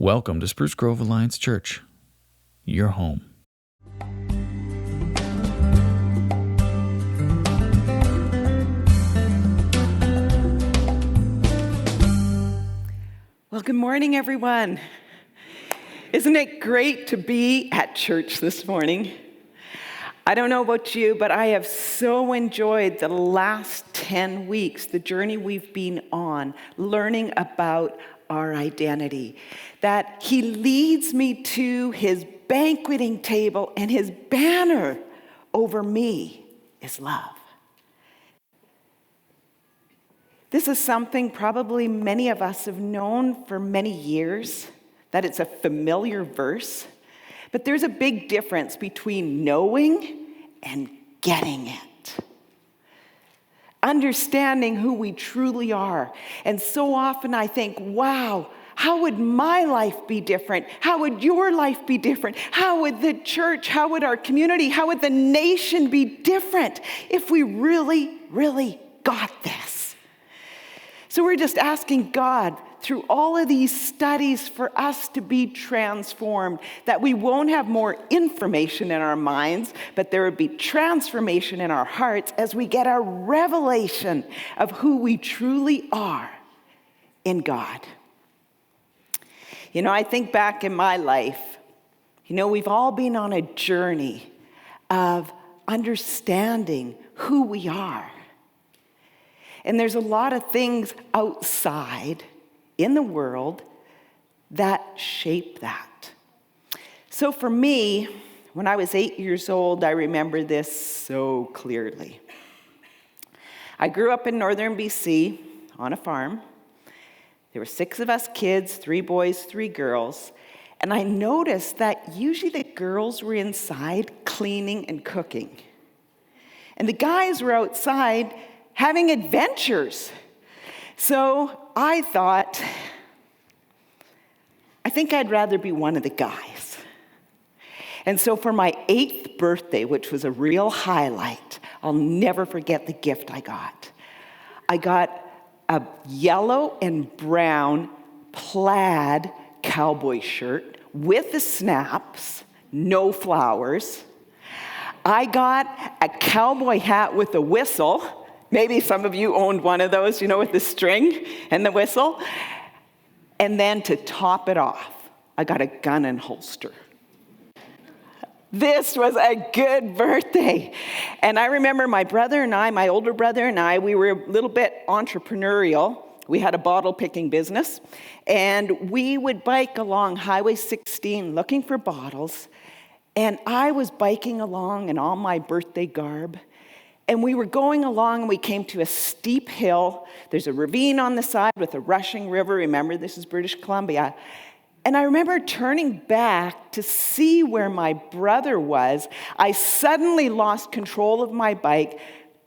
Welcome to Spruce Grove Alliance Church, your home. Well, good morning, everyone. Isn't it great to be at church this morning? I don't know about you, but I have so enjoyed the last 10 weeks, the journey we've been on, learning about our identity. That He leads me to His banqueting table, and His banner over me is love. This is something probably many of us have known for many years, that it's a familiar verse, but there's a big difference between knowing and getting it. Understanding who we truly are. And so often I think, wow, how would my life be different? How would your life be different? How would the church, how would our community, how would the nation be different if we really, really got this? So we're just asking God through all of these studies for us to be transformed, that we won't have more information in our minds, but there would be transformation in our hearts as we get a revelation of who we truly are in God. You know, I think back in my life, we've all been on a journey of understanding who we are. And there's a lot of things outside in the world that shape that. So for me, when I was 8 years old, I remember this so clearly. I grew up in northern BC on a farm. There were 6 of us kids, 3 boys, 3 girls. And I noticed that usually the girls were inside cleaning and cooking. And the guys were outside having adventures. So I thought, I think I'd rather be one of the guys. And so for my 8th birthday, which was a real highlight, I'll never forget the gift I got. I got a yellow and brown plaid cowboy shirt with the snaps, no flowers. I got a cowboy hat with a whistle. Maybe some of you owned one of those, with the string and the whistle. And then to top it off, I got a gun and holster. This was a good birthday. And I remember my older brother and I, we were a little bit entrepreneurial. We had a bottle picking business. And we would bike along Highway 16 looking for bottles. And I was biking along in all my birthday garb. And we were going along and we came to a steep hill. There's a ravine on the side with a rushing river. Remember, this is British Columbia. And I remember turning back to see where my brother was. I suddenly lost control of my bike,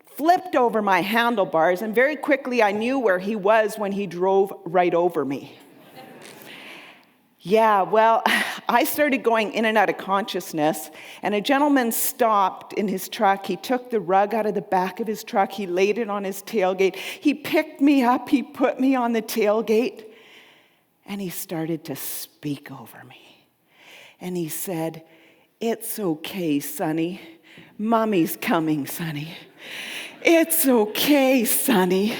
flipped over my handlebars, and very quickly I knew where he was when he drove right over me. Yeah, well, I started going in and out of consciousness, and a gentleman stopped in his truck. He took the rug out of the back of his truck. He laid it on his tailgate. He picked me up. He put me on the tailgate, and he started to speak over me. And he said, "It's okay, Sonny. Mommy's coming, Sonny. It's okay, Sonny."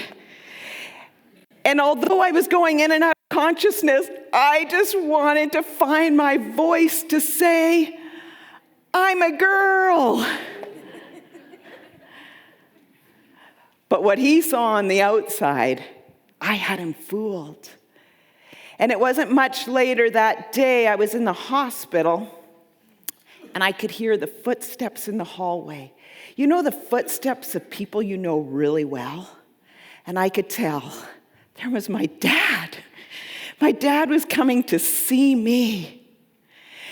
And although I was going in and out of consciousness, I just wanted to find my voice to say, "I'm a girl." But what he saw on the outside, I had him fooled. And it wasn't much later that day, I was in the hospital, and I could hear the footsteps in the hallway. The footsteps of people you know really well? And I could tell. There was my dad. My dad was coming to see me.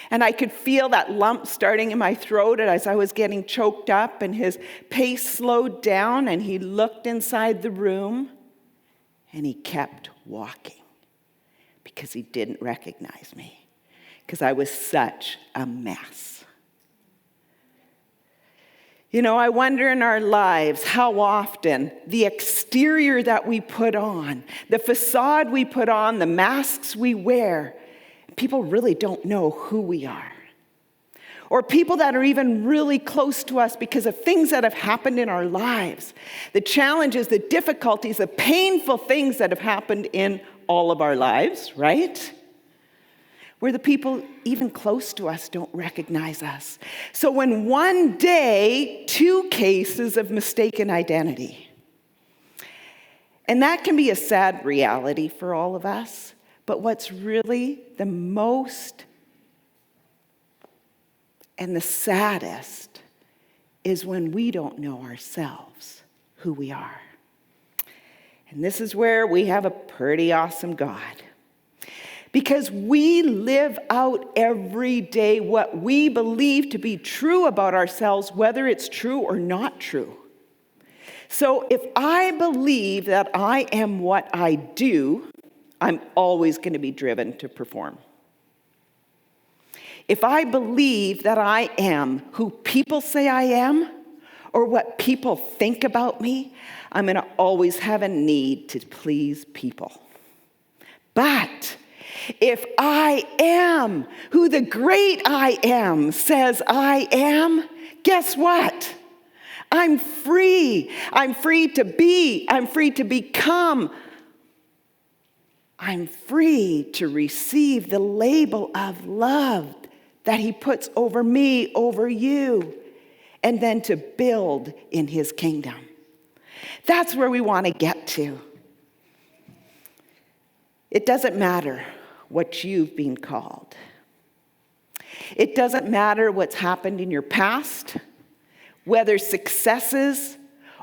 And I could feel that lump starting in my throat as I was getting choked up, and his pace slowed down, and he looked inside the room, and he kept walking because he didn't recognize me, because I was such a mess. I wonder in our lives how often the exterior that we put on, the facade we put on, the masks we wear, People really don't know who we are. Or people that are even really close to us because of things that have happened in our lives. The challenges, the difficulties, the painful things that have happened in all of our lives, right? Where the people even close to us don't recognize us. So when one day, 2 cases of mistaken identity. And that can be a sad reality for all of us. But what's really the most and the saddest is when we don't know ourselves who we are. And this is where we have a pretty awesome God. Because we live out every day what we believe to be true about ourselves, whether it's true or not true. So if I believe that I am what I do, I'm always going to be driven to perform. If I believe that I am who people say I am, or what people think about me, I'm going to always have a need to please people. But if I am who the great I am says I am, guess what? I'm free. I'm free to be. I'm free to become. I'm free to receive the label of love that he puts over me, over you, and then to build in his kingdom. That's where we want to get to. It doesn't matter what you've been called. It doesn't matter what's happened in your past, whether successes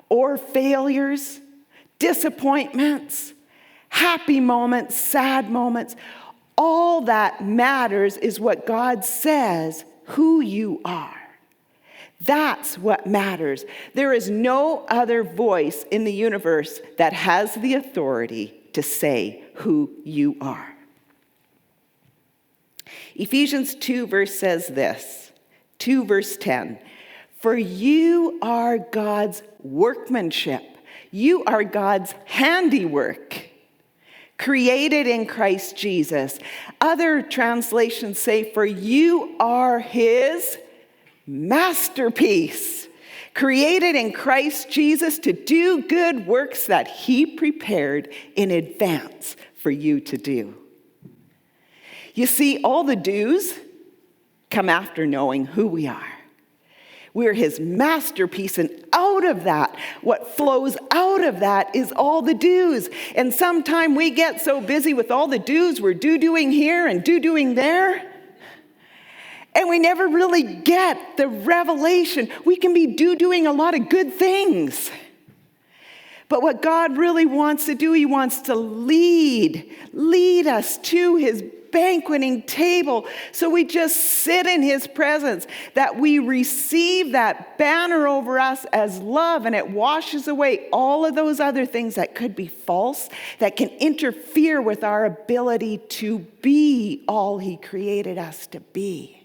or failures, disappointments, happy moments, sad moments. All that matters is what God says, who you are. That's what matters. There is no other voice in the universe that has the authority to say who you are. Ephesians 2 verse says this, 2 verse 10, for you are God's workmanship. You are God's handiwork, created in Christ Jesus. Other translations say, for you are his masterpiece, created in Christ Jesus to do good works that he prepared in advance for you to do. You see, all the do's come after knowing who we are. We're his masterpiece, and out of that, what flows out of that is all the do's. And sometimes we get so busy with all the do's we're doing here and doing there, and we never really get the revelation. We can be doing a lot of good things. But what God really wants to do, he wants to lead us to his banqueting table. So we just sit in his presence, that we receive that banner over us as love, and it washes away all of those other things that could be false, that can interfere with our ability to be all he created us to be.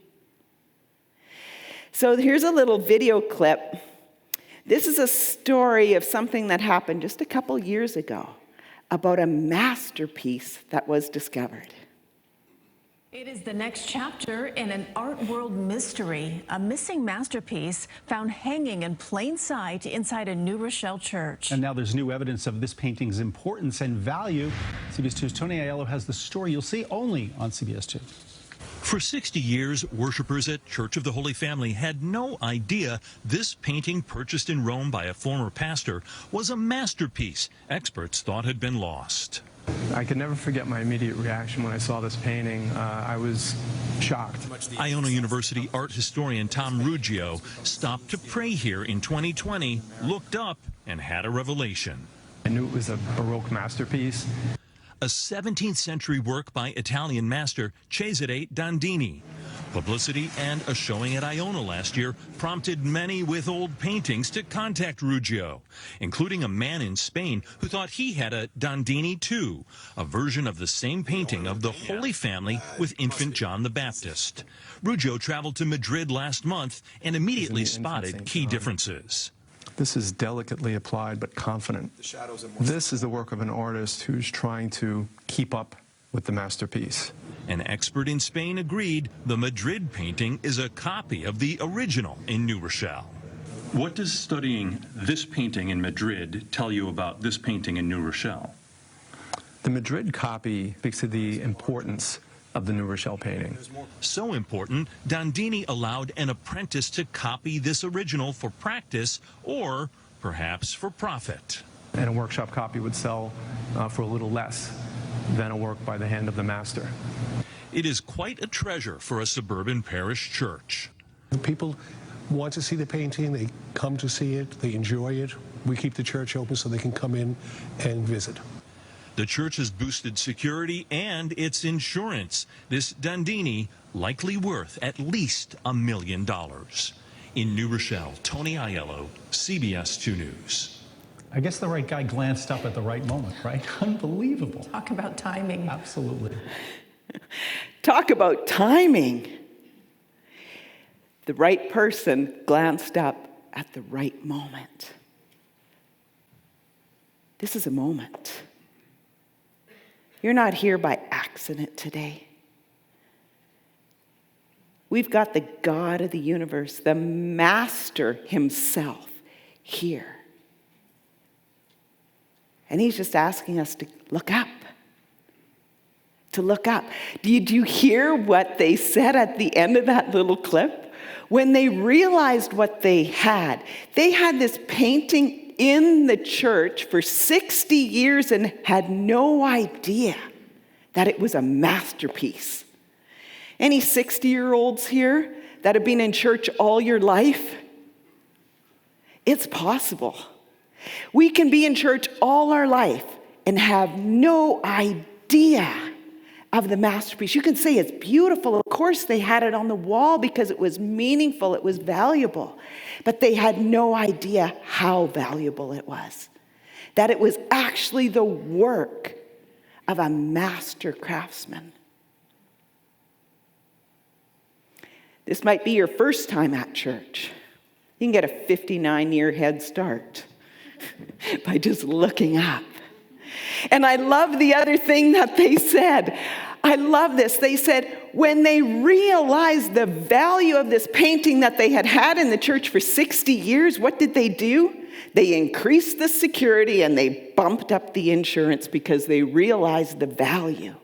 So here's a little video clip. This is a story of something that happened just a couple years ago about a masterpiece that was discovered. It is the next chapter in an art world mystery, a missing masterpiece found hanging in plain sight inside a New Rochelle church. And now there's new evidence of this painting's importance and value. CBS 2's Tony Aiello has the story you'll see only on CBS 2. For 60 years, worshipers at Church of the Holy Family had no idea this painting, purchased in Rome by a former pastor, was a masterpiece experts thought had been lost. I could never forget my immediate reaction when I saw this painting. I was shocked. Iona University art historian Tom Ruggio stopped to pray here in 2020, looked up, and had a revelation. I knew it was a Baroque masterpiece. A 17th century work by Italian master Cesare Dandini. Publicity and a showing at Iona last year prompted many with old paintings to contact Ruggio, including a man in Spain who thought he had a Dandini too, a version of the same painting of the Holy Family with infant John the Baptist. Ruggio traveled to Madrid last month and immediately spotted key differences. This is delicately applied but confident. This is the work of an artist who's trying to keep up with the masterpiece. An expert in Spain agreed the Madrid painting is a copy of the original in New Rochelle. What does studying this painting in Madrid tell you about this painting in New Rochelle? The Madrid copy speaks to the importance of the New Rochelle painting. So important, Dandini allowed an apprentice to copy this original for practice or perhaps for profit. And a workshop copy would sell for a little less than a work by the hand of the master. It is quite a treasure for a suburban parish church. People want to see the painting, they come to see it, they enjoy it. We keep the church open so they can come in and visit. The church has boosted security and its insurance. This Dandini likely worth at least $1 million. In New Rochelle, Tony Aiello, CBS 2 News. I guess the right guy glanced up at the right moment, right? Unbelievable. Talk about timing. Absolutely. Talk about timing. The right person glanced up at the right moment. This is a moment. You're not here by accident today. We've got the God of the universe, the Master himself, here. And he's just asking us to look up. To look up. Did you hear what they said at the end of that little clip? When they realized what they had this painting in the church for 60 years and had no idea that it was a masterpiece. Any 60-year-olds here that have been in church all your life? It's possible. We can be in church all our life and have no idea of the masterpiece. You can say it's beautiful. Of course, they had it on the wall because it was meaningful, it was valuable. But they had no idea how valuable it was. That it was actually the work of a master craftsman. This might be your first time at church. You can get a 59-year head start by just looking up. And I love the other thing that they said. I love this. They said when they realized the value of this painting that they had had in the church for 60 years, what did they do? They increased the security and they bumped up the insurance because they realized the value.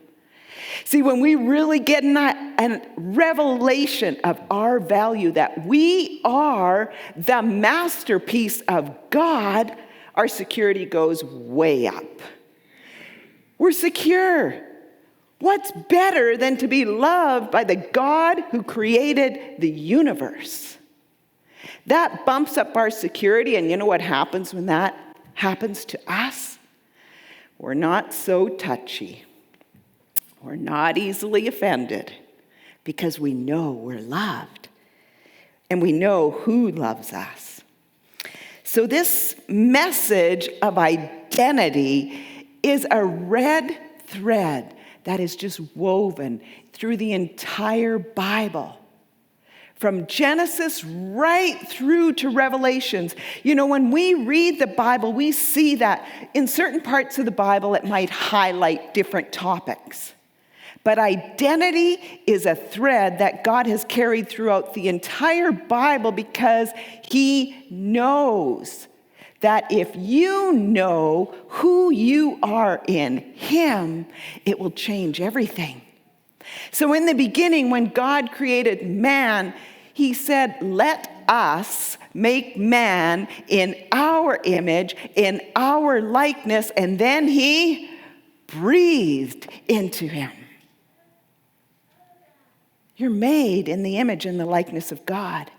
See, when we really get a revelation of our value, that we are the masterpiece of God, our security goes way up. We're secure. What's better than to be loved by the God who created the universe? That bumps up our security, and you know what happens when that happens to us? We're not so touchy. We're not easily offended because we know we're loved and we know who loves us. So this message of identity is a red thread that is just woven through the entire Bible. From Genesis right through to Revelations. You know, when we read the Bible, we see that in certain parts of the Bible, it might highlight different topics. But identity is a thread that God has carried throughout the entire Bible because he knows that if you know who you are in him, it will change everything. So in the beginning, when God created man, he said, let us make man in our image, in our likeness, and then he breathed into him. You're made in the image and the likeness of God.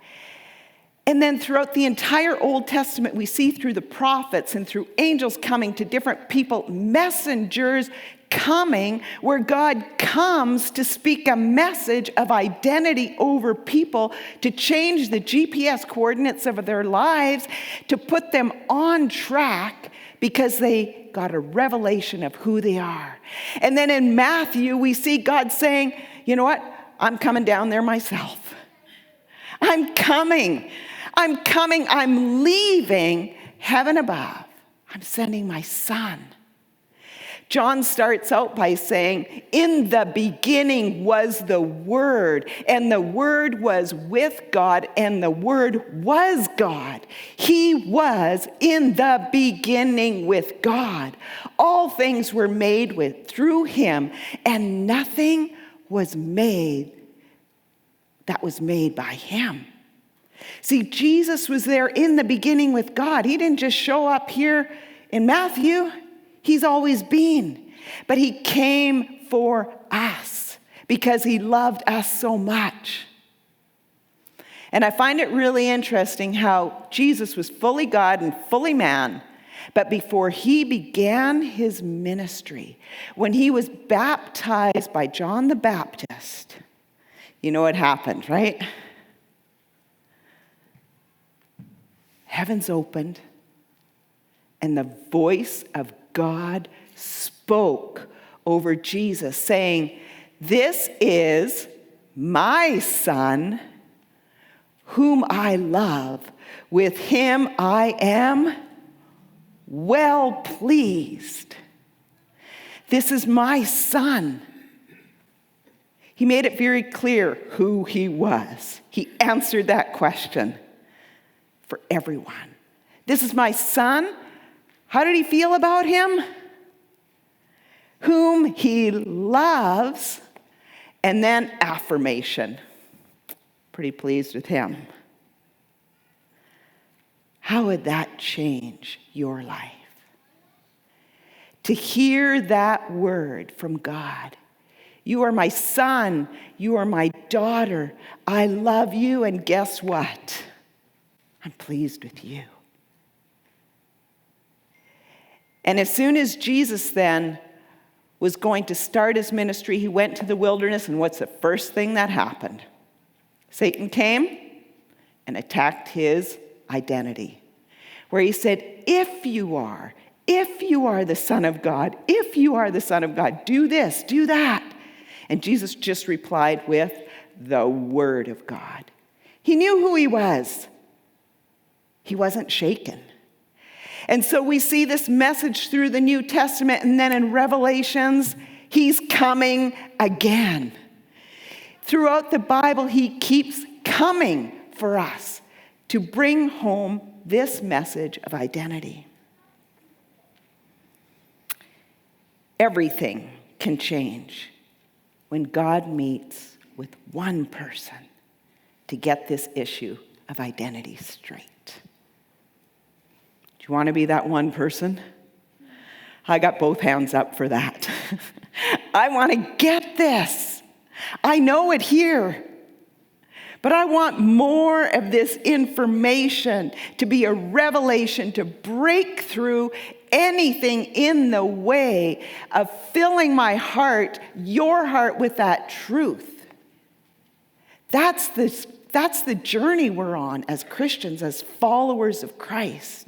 And then throughout the entire Old Testament, we see through the prophets and through angels coming to different people, messengers coming where God comes to speak a message of identity over people, to change the GPS coordinates of their lives, to put them on track because they got a revelation of who they are. And then in Matthew, we see God saying, you know what? I'm coming down there myself. I'm coming. I'm leaving heaven above. I'm sending my son John starts out by saying, in the beginning was the Word, and the Word was with God, and the Word was God. He was in the beginning with God. All things were made through him, and nothing was made that was made by him. See, Jesus was there in the beginning with God. He didn't just show up here in Matthew. He's always been. But he came for us because he loved us so much. And I find it really interesting how Jesus was fully God and fully man. But before he began his ministry, when he was baptized by John the Baptist, you know what happened, right? Heavens opened, and the voice of God spoke over Jesus, saying, "This is my Son, whom I love. With him I am well pleased." This is my Son. He made it very clear who he was. He answered that question for everyone. This is my Son. How did he feel about him? Whom he loves, and then affirmation. Pretty pleased with him. How would that change your life? To hear that word from God. You are my son. You are my daughter. I love you, and guess what? I'm pleased with you. And as soon as Jesus then was going to start his ministry, he went to the wilderness, and what's the first thing that happened? Satan came and attacked his identity, where he said, if you are the Son of God, if you are the Son of God, do this, do that. And Jesus just replied with the Word of God. He knew who he was. He wasn't shaken. And so we see this message through the New Testament, and then in Revelations, he's coming again. Throughout the Bible, he keeps coming for us to bring home this message of identity. Everything can change when God meets with one person to get this issue of identity straight. Do you want to be that one person? I got both hands up for that. I want to get this. I know it here. But I want more of this information to be a revelation, to break through anything in the way of filling my heart, your heart, with that truth. That's the journey we're on as Christians, as followers of Christ.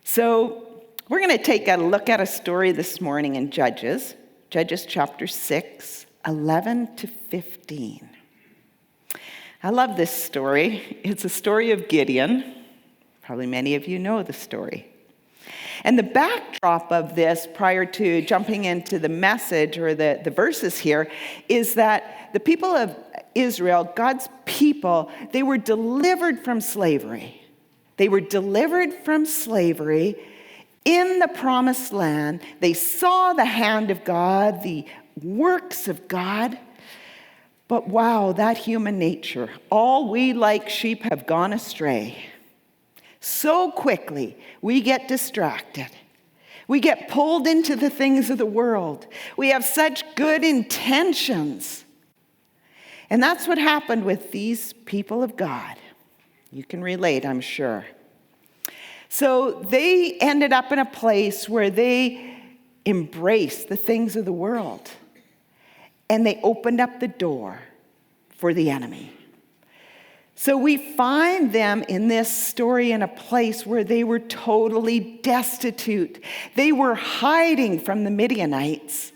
So we're going to take a look at a story this morning in Judges chapter 6, 11 to 15. I love this story. It's a story of Gideon. Probably many of you know the story. And the backdrop of this, prior to jumping into the message or the verses here, is that the people of Israel, God's people, they were delivered from slavery. They were delivered from slavery in the promised land. They saw the hand of God, the works of God. But wow, that human nature, all we like sheep have gone astray. So quickly, we get distracted. We get pulled into the things of the world. We have such good intentions. And that's what happened with these people of God. You can relate, I'm sure. So they ended up in a place where they embraced the things of the world. And they opened up the door for the enemy. So we find them in this story in a place where they were totally destitute. They were hiding from the Midianites.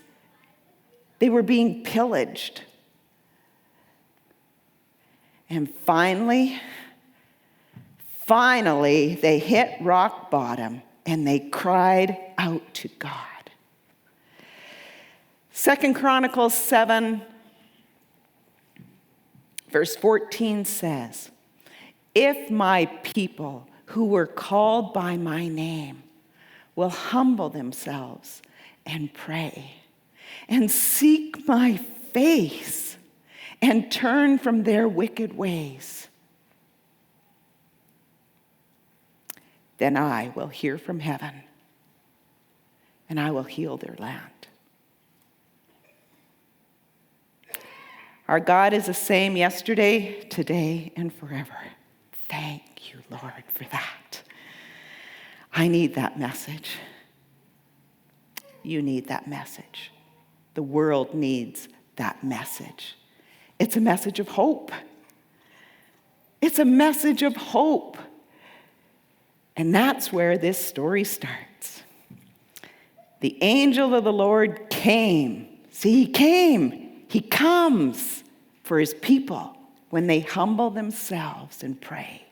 They were being pillaged. And finally, they hit rock bottom and they cried out to God. 2 Chronicles 7, verse 14 says, "If my people who were called by my name will humble themselves and pray and seek my face and turn from their wicked ways, then I will hear from heaven and I will heal their land." Our God is the same yesterday, today, and forever. Thank you, Lord, for that. I need that message. You need that message. The world needs that message. It's a message of hope. It's a message of hope. And that's where this story starts. The angel of the Lord came. See, he came. He comes for his people when they humble themselves and pray.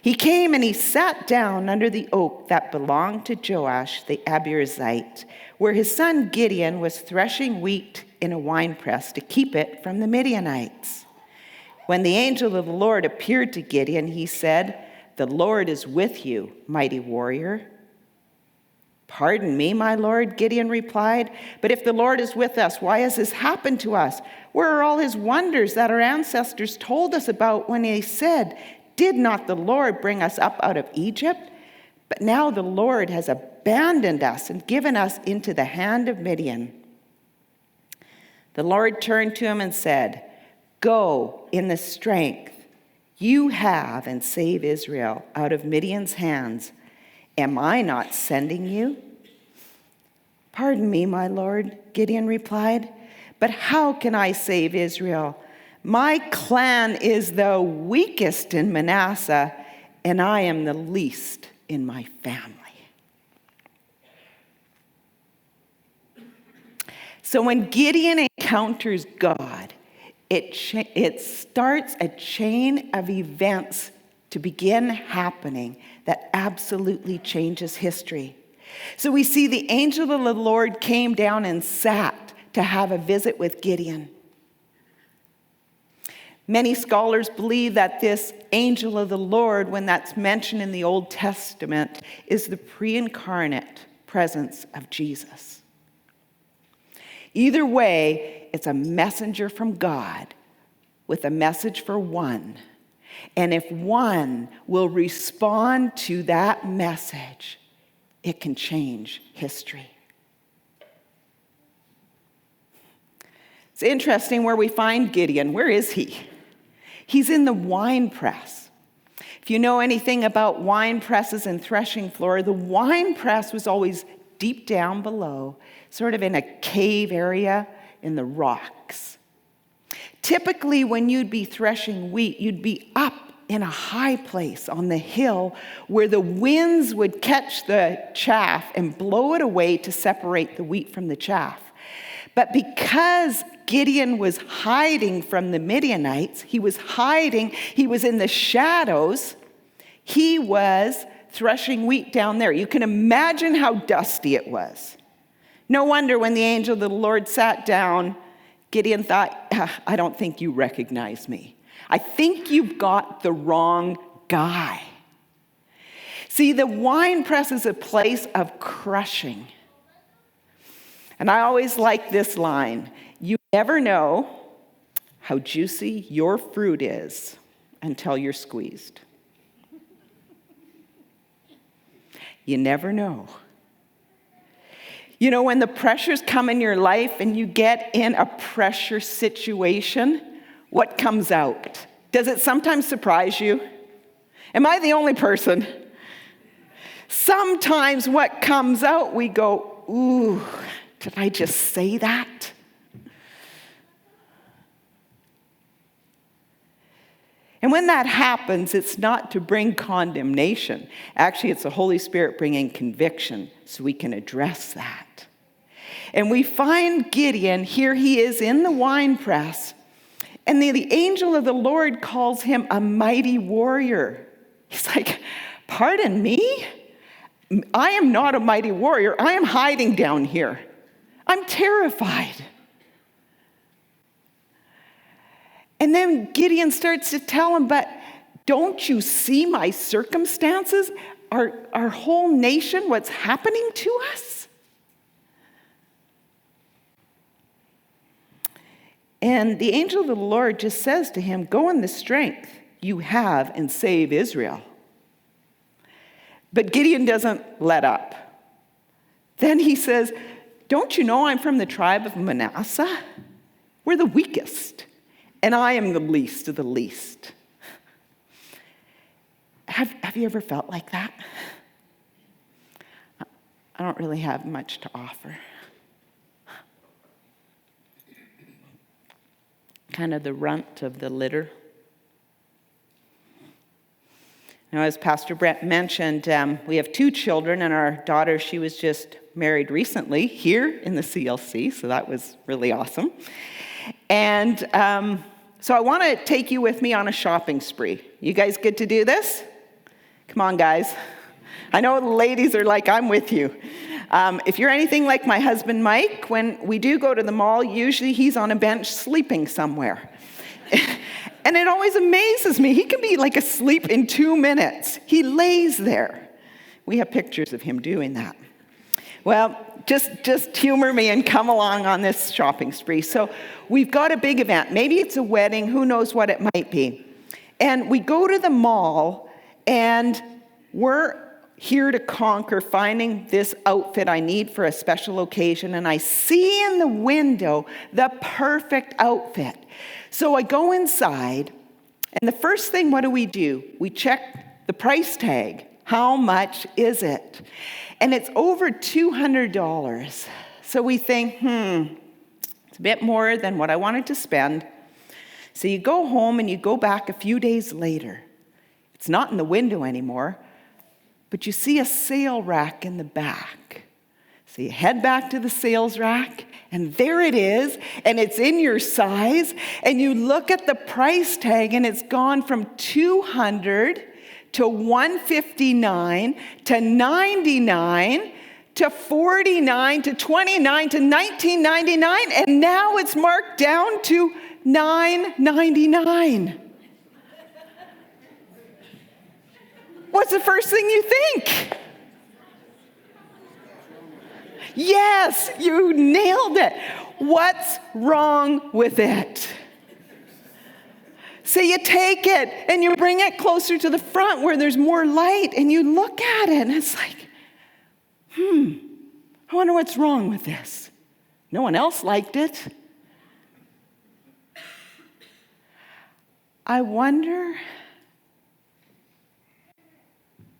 He came and he sat down under the oak that belonged to Joash the Abiezrite, where his son Gideon was threshing wheat in a winepress to keep it from the Midianites. When the angel of the Lord appeared to Gideon, he said, "The Lord is with you, mighty warrior." "Pardon me, my lord," Gideon replied, "but if the Lord is with us, why has this happened to us? Where are all his wonders that our ancestors told us about when they said, 'Did not the Lord bring us up out of Egypt?' But now the Lord has abandoned us and given us into the hand of Midian." The Lord turned to him and said, "Go in the strength you have and save Israel out of Midian's hands. Am I not sending you?" "Pardon me, my lord," Gideon replied, "but how can I save Israel? My clan is the weakest in Manasseh, and I am the least in my family." So when Gideon encounters God, it starts a chain of events to begin happening that absolutely changes history. So we see the angel of the Lord came down and sat to have a visit with Gideon. Many scholars believe that this angel of the Lord, when that's mentioned in the Old Testament, is the pre-incarnate presence of Jesus. Either way, it's a messenger from God with a message for one. And if one will respond to that message, it can change history. It's interesting where we find Gideon. Where is he? He's in the wine press. If you know anything about wine presses and threshing floor, the wine press was always deep down below, sort of in a cave area in the rocks. Typically, when you'd be threshing wheat, you'd be up in a high place on the hill where the winds would catch the chaff and blow it away to separate the wheat from the chaff. But because Gideon was hiding from the Midianites, he was in the shadows, he was threshing wheat down there. You can imagine how dusty it was. No wonder when the angel of the Lord sat down, Gideon thought, "I don't think you recognize me. I think you've got the wrong guy." See, the wine press is a place of crushing. And I always like this line: you never know how juicy your fruit is until you're squeezed. You never know. You know, when the pressures come in your life and you get in a pressure situation, what comes out? Does it sometimes surprise you? Am I the only person? Sometimes what comes out, we go, "Ooh, did I just say that?" And when that happens, it's not to bring condemnation. Actually, it's the Holy Spirit bringing conviction so we can address that. And we find Gideon, here he is in the wine press, and the angel of the Lord calls him a mighty warrior. He's like, "Pardon me? I am not a mighty warrior. I am hiding down here. I'm terrified. And then Gideon starts to tell him, but don't you see my circumstances? Our whole nation, what's happening to us? And the angel of the Lord just says to him, go in the strength you have and save Israel. But Gideon doesn't let up. Then he says, don't you know I'm from the tribe of Manasseh? We're the weakest, and I am the least of the least. Have you ever felt like that? I don't really have much to offer. Kind of the runt of the litter. Now, as Pastor Brent mentioned, we have 2 children, and our daughter, she was just married recently here in the CLC, so that was really awesome. And so I want to take you with me on a shopping spree. You guys good to do this? Come on, guys. I know the ladies are like, I'm with you. If you're anything like my husband, Mike, when we do go to the mall, usually he's on a bench sleeping somewhere. And it always amazes me. He can be like asleep in 2 minutes. He lays there. We have pictures of him doing that. Well, just humor me and come along on this shopping spree. So we've got a big event. Maybe it's a wedding. Who knows what it might be. And we go to the mall, and we're here to conquer finding this outfit I need for a special occasion. And I see in the window the perfect outfit. So I go inside, and the first thing, what do? We check the price tag. How much is it? And it's over $200. So we think, it's a bit more than what I wanted to spend. So you go home and you go back a few days later. It's not in the window anymore, but you see a sale rack in the back. So you head back to the sales rack, and there it is, and it's in your size, and you look at the price tag, and it's gone from $200 to $159 to $99 to $49 to $29 to $19.99, and now it's marked down to $9.99. What's the first thing you think? Yes, you nailed it. What's wrong with it? So you take it and you bring it closer to the front where there's more light, and you look at it and it's like, I wonder what's wrong with this. No one else liked it. I wonder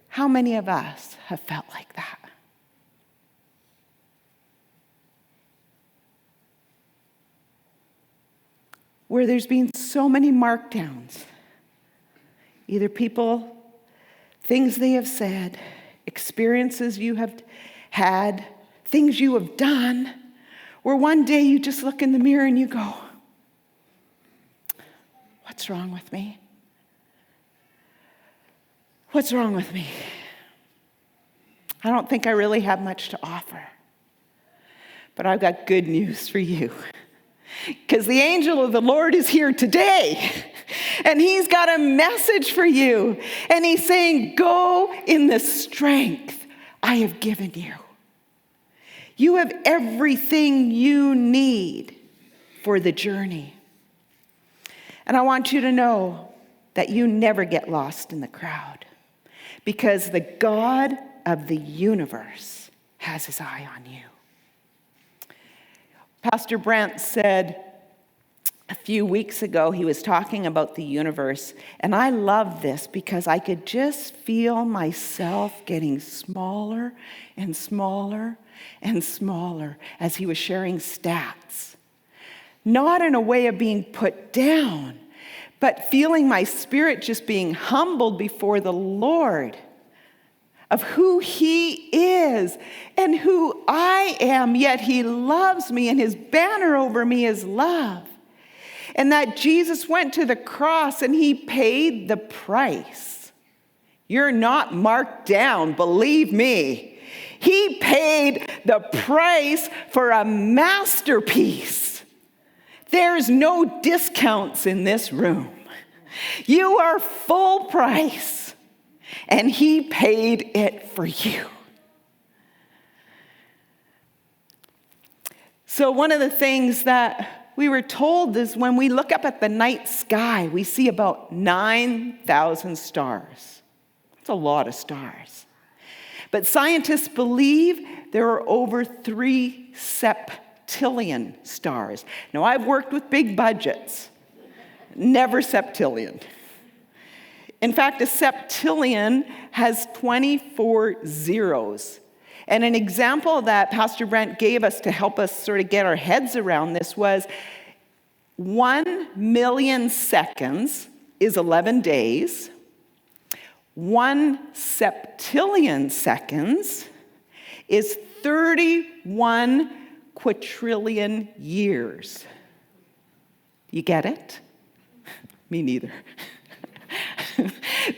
how many of us have felt like that. Where there's been so many markdowns. Either people, things they have said, experiences you have had, things you have done, where one day you just look in the mirror and you go, what's wrong with me? What's wrong with me? I don't think I really have much to offer. But I've got good news for you. Because the angel of the Lord is here today, and he's got a message for you. And he's saying, go in the strength I have given you. You have everything you need for the journey. And I want you to know that you never get lost in the crowd, because the God of the universe has his eye on you. Pastor Brent said a few weeks ago, he was talking about the universe, and I love this because I could just feel myself getting smaller and smaller and smaller as he was sharing stats. Not in a way of being put down, but feeling my spirit just being humbled before the Lord of who he is and who I am, yet he loves me, and his banner over me is love. And that Jesus went to the cross and he paid the price. You're not marked down, believe me. He paid the price for a masterpiece. There's no discounts in this room. You are full price, and he paid it for you. So one of the things that we were told is when we look up at the night sky, we see about 9,000 stars. That's a lot of stars. But scientists believe there are over 3 septillion stars. Now, I've worked with big budgets. Never septillion. In fact, a septillion has 24 zeros. And an example that Pastor Brent gave us to help us sort of get our heads around this was 1 million seconds is 11 days. 1 septillion seconds is 31 quadrillion years. You get it? Me neither.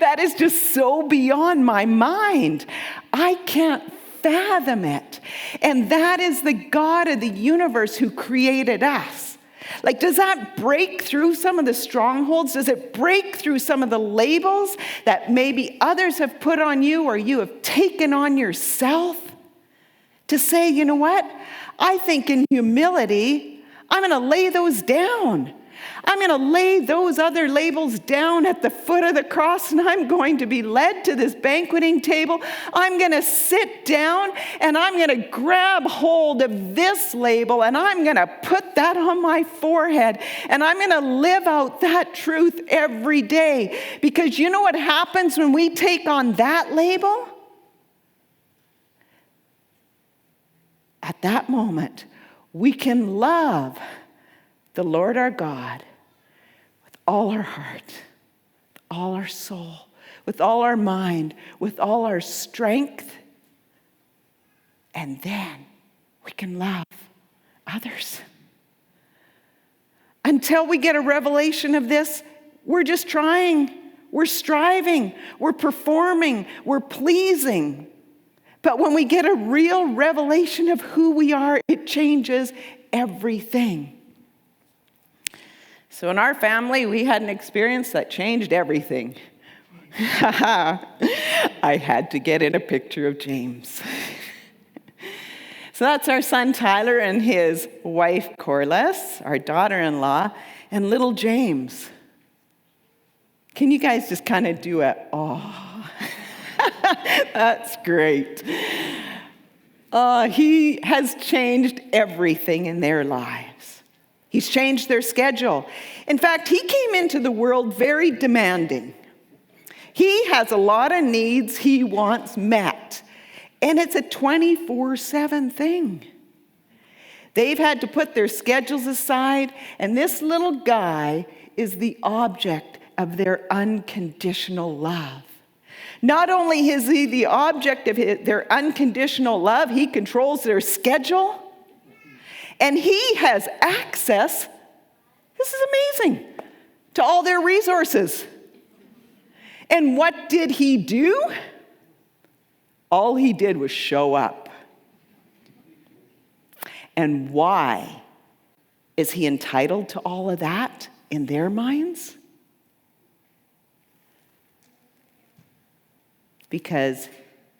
That is just so beyond my mind. I can't fathom it. And that is the God of the universe who created us. Like, does that break through some of the strongholds? Does it break through some of the labels that maybe others have put on you or you have taken on yourself? To say, you know what? I think in humility, I'm going to lay those down. I'm going to lay those other labels down at the foot of the cross, and I'm going to be led to this banqueting table. I'm going to sit down, and I'm going to grab hold of this label, and I'm going to put that on my forehead, and I'm going to live out that truth every day. Because you know what happens when we take on that label? At that moment, we can love the Lord our God with all our heart, with all our soul, with all our mind, with all our strength. And then we can love others. Until we get a revelation of this, we're just trying, we're striving, we're performing, we're pleasing. But when we get a real revelation of who we are, it changes everything. So in our family, we had an experience that changed everything. I had to get in a picture of James. So that's our son Tyler and his wife Corliss, our daughter-in-law, and little James. Can you guys just kind of do a, oh, that's great. He has changed everything in their lives. He's changed their schedule. In fact, he came into the world very demanding. He has a lot of needs he wants met. And it's a 24/7 thing. They've had to put their schedules aside, and this little guy is the object of their unconditional love. Not only is he the object of their unconditional love, he controls their schedule. And he has access, this is amazing, to all their resources. And what did he do? All he did was show up. And why is he entitled to all of that in their minds? Because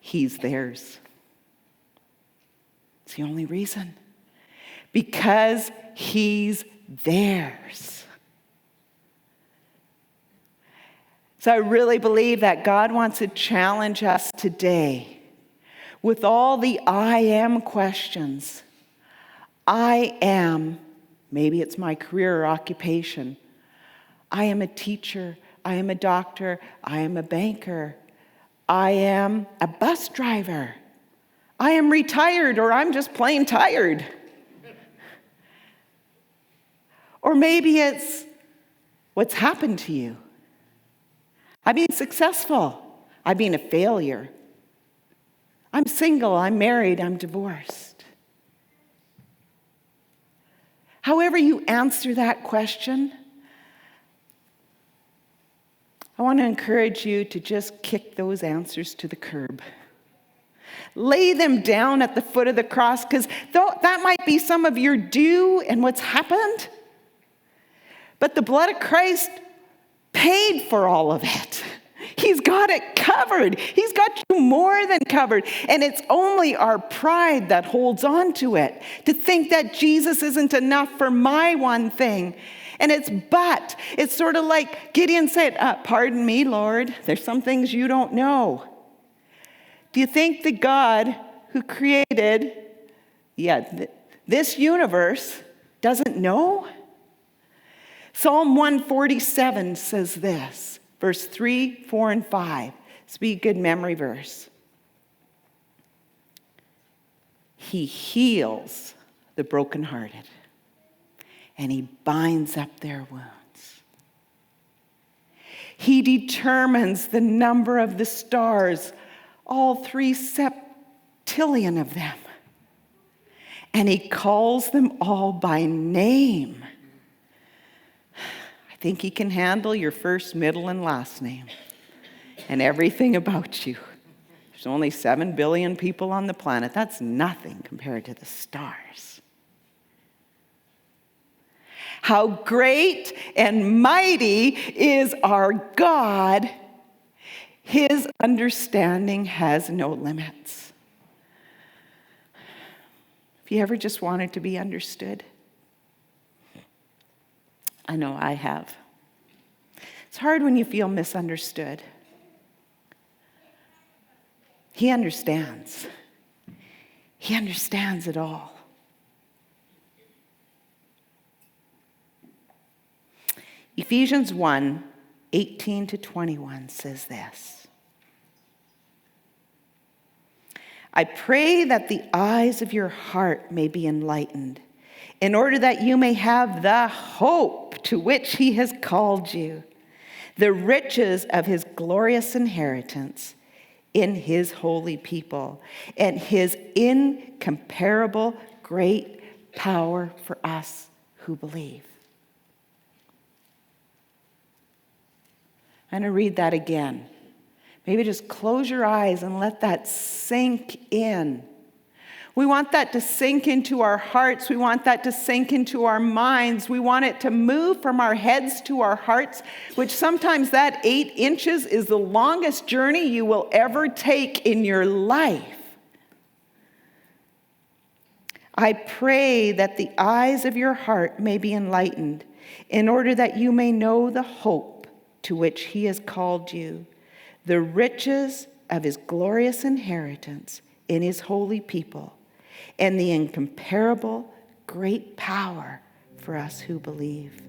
he's theirs. It's the only reason. Because he's theirs. So I really believe that God wants to challenge us today with all the I am questions. I am, maybe it's my career or occupation. I am a teacher. I am a doctor. I am a banker. I am a bus driver. I am retired, or I'm just plain tired. Or maybe it's what's happened to you. I've been successful. I've been a failure. I'm single, I'm married, I'm divorced. However you answer that question, I want to encourage you to just kick those answers to the curb. Lay them down at the foot of the cross, because that might be some of your due and what's happened. But the blood of Christ paid for all of it. He's got it covered. He's got you more than covered. And it's only our pride that holds on to it, to think that Jesus isn't enough for my one thing. And it's sort of like Gideon said, pardon me, Lord, there's some things you don't know. Do you think the God who created this universe doesn't know? Psalm 147 says this, verse 3, 4, and 5. This be a good memory verse. He heals the brokenhearted, and he binds up their wounds. He determines the number of the stars, all 3 septillion of them, and he calls them all by name. I think he can handle your first, middle, and last name and everything about you. There's only 7 billion people on the planet. That's nothing compared to the stars. How great and mighty is our God. His understanding has no limits. Have you ever just wanted to be understood? I know I have. It's hard when you feel misunderstood. He understands. He understands it all. Ephesians 1, 18 to 21 says this. I pray that the eyes of your heart may be enlightened, in order that you may have the hope to which he has called you, the riches of his glorious inheritance in his holy people, and his incomparable great power for us who believe. I'm going to read that again. Maybe just close your eyes and let that sink in. We want that to sink into our hearts. We want that to sink into our minds. We want it to move from our heads to our hearts, which sometimes that 8 inches is the longest journey you will ever take in your life. I pray that the eyes of your heart may be enlightened, in order that you may know the hope to which he has called you, the riches of his glorious inheritance in his holy people, and the incomparable great power for us who believe.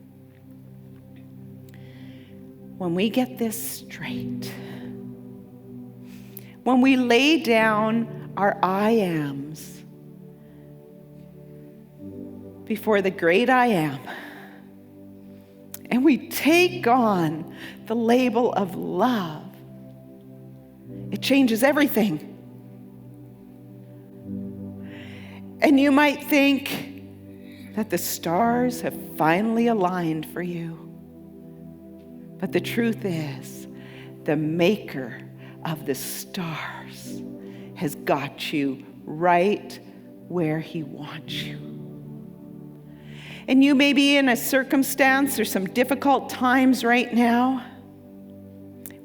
When we get this straight, when we lay down our I ams before the great I am, and we take on the label of love, it changes everything. And you might think that the stars have finally aligned for you. But the truth is, the maker of the stars has got you right where he wants you. And you may be in a circumstance or some difficult times right now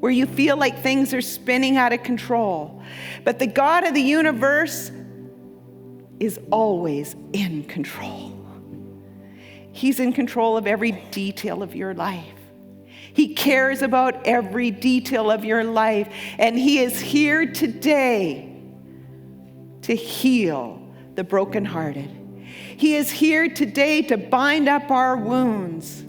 where you feel like things are spinning out of control. But the God of the universe is always in control. He's in control of every detail of your life. He cares about every detail of your life, and he is here today to heal the brokenhearted. He is here today to bind up our wounds.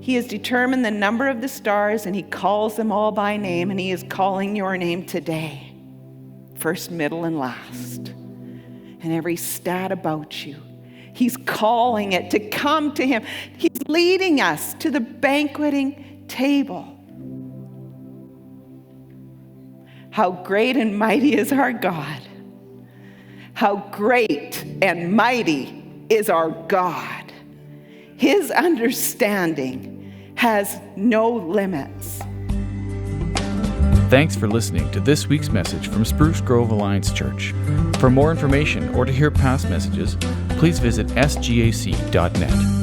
He has determined the number of the stars, and he calls them all by name, and he is calling your name today. First, middle, and last. And every stat about you. He's calling it to come to him. He's leading us to the banqueting table. How great and mighty is our God. How great and mighty is our God. His understanding has no limits. Thanks for listening to this week's message from Spruce Grove Alliance Church. For more information or to hear past messages, please visit sgac.net.